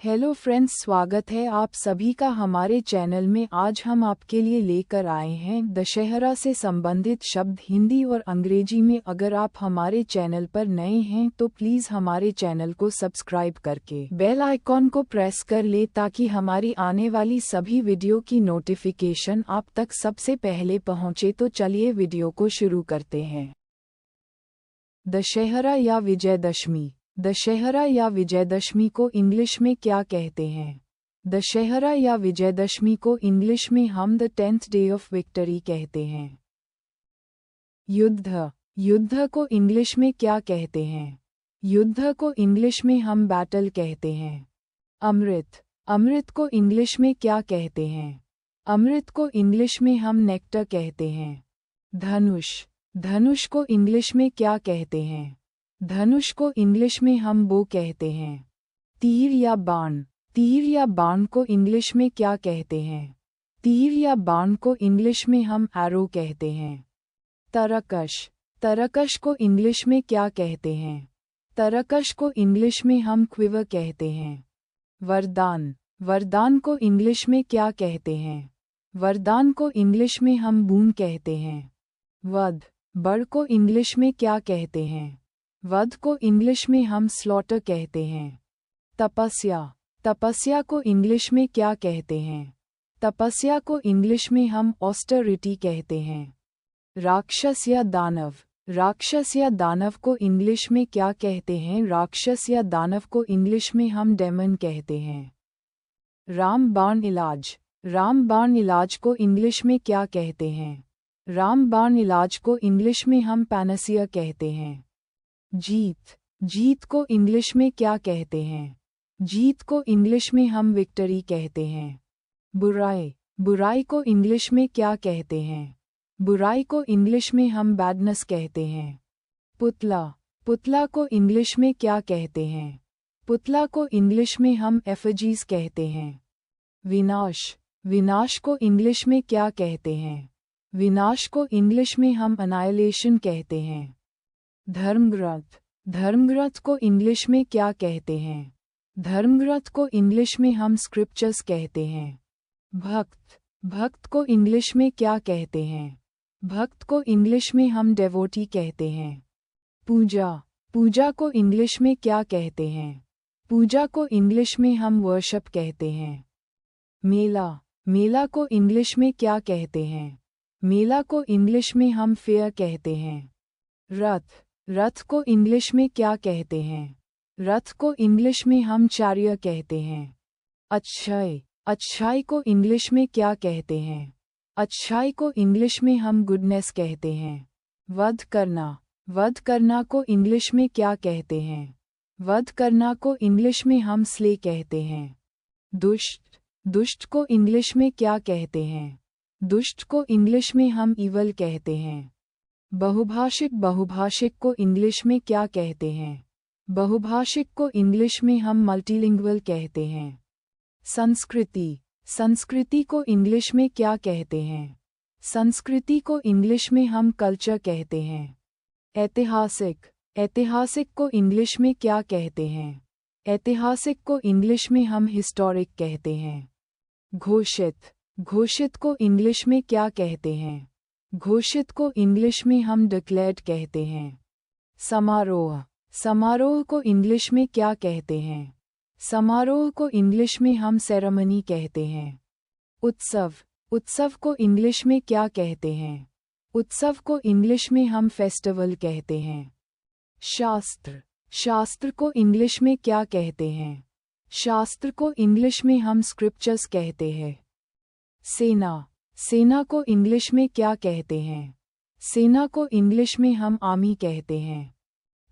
Hello friends, स्वागत है आप सभी का हमारे चैनल में। आज हम आपके लिए लेकर आए हैं दशहरा से संबंधित शब्द हिंदी और अंग्रेजी में। अगर आप हमारे चैनल पर नए हैं तो प्लीज़ हमारे चैनल को सब्सक्राइब करके बेल आइकॉन को प्रेस कर ले ताकि हमारी आने वाली सभी वीडियो की नोटिफिकेशन आप तक सबसे पहले पहुंचे। तो चलिए वीडियो को शुरू करते हैं। दशहरा या विजयदशमी। दशहरा या विजयदशमी को इंग्लिश में क्या कहते हैं? दशहरा या विजयदशमी को इंग्लिश में हम the 10th day of victory कहते हैं। युद्ध। युद्ध को इंग्लिश में क्या कहते हैं? युद्ध को इंग्लिश में हम बैटल कहते हैं। अमृत। अमृत को इंग्लिश में क्या कहते हैं? अमृत को इंग्लिश में हम नेक्टर कहते हैं। धनुष। धनुष को इंग्लिश में क्या कहते हैं? धनुष को इंग्लिश में हम बो कहते हैं। तीर या बाण। तीर या बाण को इंग्लिश में क्या कहते हैं? तीर या बाण को इंग्लिश में हम एरो कहते हैं। तरकश। तरकश को इंग्लिश में क्या कहते हैं? तरकश को इंग्लिश में हम क्विवर कहते हैं। वरदान। वरदान को इंग्लिश में क्या कहते हैं? वरदान को इंग्लिश में हम बून कहते हैं। वध। बड़ को इंग्लिश में क्या कहते हैं? वध को इंग्लिश में हम स्लॉटर कहते हैं। तपस्या। तपस्या को इंग्लिश में क्या कहते हैं? तपस्या को इंग्लिश में हम ऑस्टेरिटी कहते हैं। राक्षस या दानव। राक्षस या दानव को इंग्लिश में क्या कहते हैं? राक्षस या दानव को इंग्लिश में हम डेमन कहते हैं। रामबाण इलाज। रामबाण इलाज को इंग्लिश में क्या कहते हैं? रामबाण इलाज को इंग्लिश में हम पैनासिया कहते हैं। जीत। जीत को इंग्लिश में क्या कहते हैं? जीत को इंग्लिश में हम विक्ट्री कहते हैं। बुराई। बुराई को इंग्लिश में क्या कहते हैं? बुराई को इंग्लिश में हम बैडनेस कहते हैं। पुतला। पुतला को इंग्लिश में क्या कहते हैं? पुतला को इंग्लिश में हम एफिजीज कहते हैं। विनाश। विनाश को इंग्लिश में क्या कहते हैं? विनाश को इंग्लिश में हम अनाइलेशन कहते हैं। धर्मग्रंथ। धर्मग्रंथ को इंग्लिश में क्या कहते हैं? धर्मग्रंथ को इंग्लिश में हम स्क्रिप्चर्स कहते हैं। भक्त। भक्त को इंग्लिश में क्या कहते हैं? भक्त को इंग्लिश में हम डेवोटी कहते हैं। पूजा। पूजा को इंग्लिश में क्या कहते हैं? पूजा को इंग्लिश में हम वर्शिप कहते हैं। मेला। मेला को इंग्लिश में क्या कहते हैं? मेला को इंग्लिश में हम फेयर कहते हैं। रथ। रथ को इंग्लिश में क्या कहते हैं? रथ को इंग्लिश में हम चार्य कहते हैं। अच्छाई। अच्छाई को इंग्लिश में क्या कहते हैं? अच्छाई को इंग्लिश में हम गुडनेस कहते हैं। वध करना। वध करना को इंग्लिश में क्या कहते हैं? वध करना को इंग्लिश में हम स्ले कहते हैं। दुष्ट। दुष्ट को इंग्लिश में क्या कहते हैं? दुष्ट को इंग्लिश में हम ईवल कहते हैं। बहुभाषिक। बहुभाषिक को इंग्लिश में क्या कहते हैं? बहुभाषिक को इंग्लिश में हम मल्टीलिंगुअल कहते हैं। संस्कृति। संस्कृति को इंग्लिश में क्या कहते हैं? संस्कृति को इंग्लिश में हम कल्चर कहते हैं। ऐतिहासिक। ऐतिहासिक को इंग्लिश में क्या कहते हैं? ऐतिहासिक को इंग्लिश में हम हिस्टोरिक कहते हैं। घोषित। घोषित को इंग्लिश में क्या कहते हैं? घोषित को इंग्लिश में हम डिक्लेयर्ड कहते हैं। समारोह। समारोह को इंग्लिश में क्या कहते हैं? समारोह को इंग्लिश में हम सेरेमनी कहते हैं। उत्सव। उत्सव को इंग्लिश में क्या कहते हैं? उत्सव को इंग्लिश में हम फेस्टिवल कहते हैं। शास्त्र। शास्त्र को इंग्लिश में क्या कहते हैं? शास्त्र को इंग्लिश में हम स्क्रिप्चर्स कहते हैं। सेना। सेना को इंग्लिश में क्या कहते हैं? सेना को इंग्लिश में हम आर्मी कहते हैं।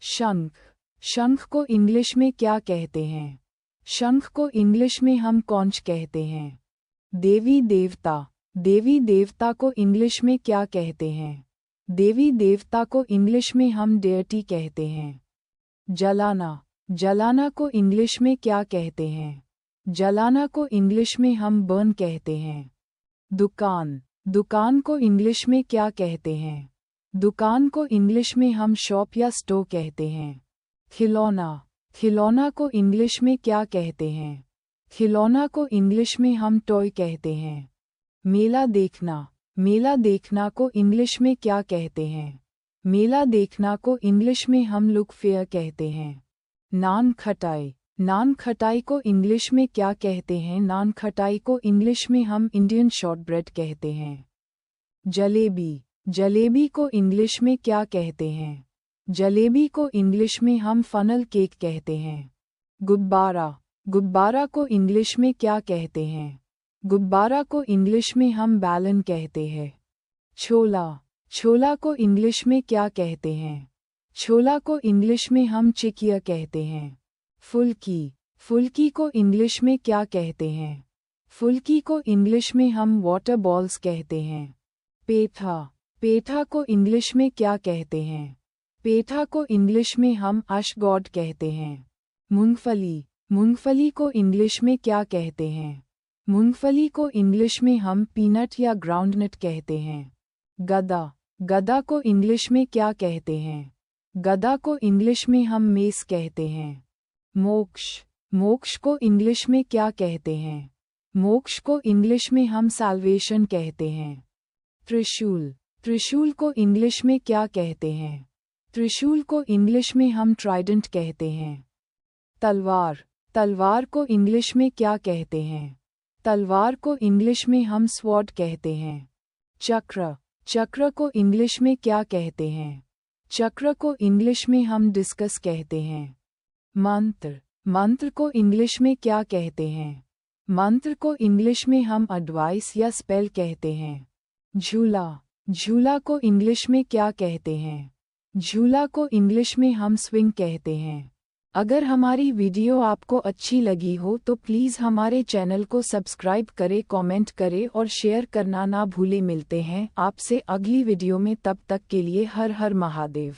शंख। शंख को इंग्लिश में क्या कहते हैं? शंख को इंग्लिश में हम कॉन्च कहते हैं। देवी देवता। देवी देवता को इंग्लिश में क्या कहते हैं? देवी देवता को इंग्लिश में हम डेटी कहते हैं। जलाना। जलाना को इंग्लिश में क्या कहते हैं? जलाना को इंग्लिश में हम बर्न कहते हैं। दुकान। दुकान को इंग्लिश में क्या कहते हैं? दुकान को इंग्लिश में हम शॉप या स्टोर कहते हैं। खिलौना। खिलौना को इंग्लिश में क्या कहते हैं? खिलौना को इंग्लिश में हम टॉय कहते हैं। मेला देखना, मेला देखना को इंग्लिश में क्या कहते हैं? मेला देखना को इंग्लिश में हम लुक फेयर कहते हैं। नान खटाई, नान खटाई को इंग्लिश में क्या कहते हैं? नान खटाई को इंग्लिश में हम इंडियन शॉर्ट ब्रेड कहते हैं। जलेबी, जलेबी को इंग्लिश में क्या कहते हैं? जलेबी को इंग्लिश में हम फनल केक कहते हैं। गुब्बारा, गुब्बारा को इंग्लिश में क्या कहते हैं? गुब्बारा को इंग्लिश में हम बैलन कहते हैं। छोला, छोला को इंग्लिश में क्या कहते हैं? छोला को इंग्लिश में हम चिकिया कहते हैं। फुल्की, फुल्की को इंग्लिश में क्या कहते हैं? फुल्की को इंग्लिश में हम वाटर बॉल्स कहते हैं। पेठा, पेठा को इंग्लिश में क्या कहते हैं? पेठा को इंग्लिश में हम अशगॉड कहते हैं। मूंगफली, मूंगफली को इंग्लिश में क्या कहते हैं? मूंगफली को इंग्लिश में हम पीनट या ग्राउंडनट कहते हैं। गदा, गदा को इंग्लिश में क्या कहते हैं? गदा को इंग्लिश में हम मेस कहते हैं। मोक्ष, मोक्ष को इंग्लिश में क्या कहते हैं? मोक्ष को इंग्लिश में हम साल्वेशन कहते हैं। त्रिशूल, त्रिशूल को इंग्लिश में क्या कहते हैं? त्रिशूल को इंग्लिश में हम ट्राइडेंट कहते हैं। तलवार, तलवार को इंग्लिश में क्या कहते हैं? तलवार को इंग्लिश में हम स्वॉर्ड कहते हैं। चक्र, चक्र को इंग्लिश में क्या कहते हैं? चक्र को इंग्लिश में हम डिस्कस कहते हैं। मंत्र, मंत्र को इंग्लिश में क्या कहते हैं? मंत्र को इंग्लिश में हम एडवाइस या स्पेल कहते हैं। झूला, झूला को इंग्लिश में क्या कहते हैं? झूला को इंग्लिश में हम स्विंग कहते हैं। अगर हमारी वीडियो आपको अच्छी लगी हो तो प्लीज़ हमारे चैनल को सब्सक्राइब करें, कमेंट करें और शेयर करना ना भूलें। मिलते हैं आपसे अगली वीडियो में, तब तक के लिए हर हर महादेव।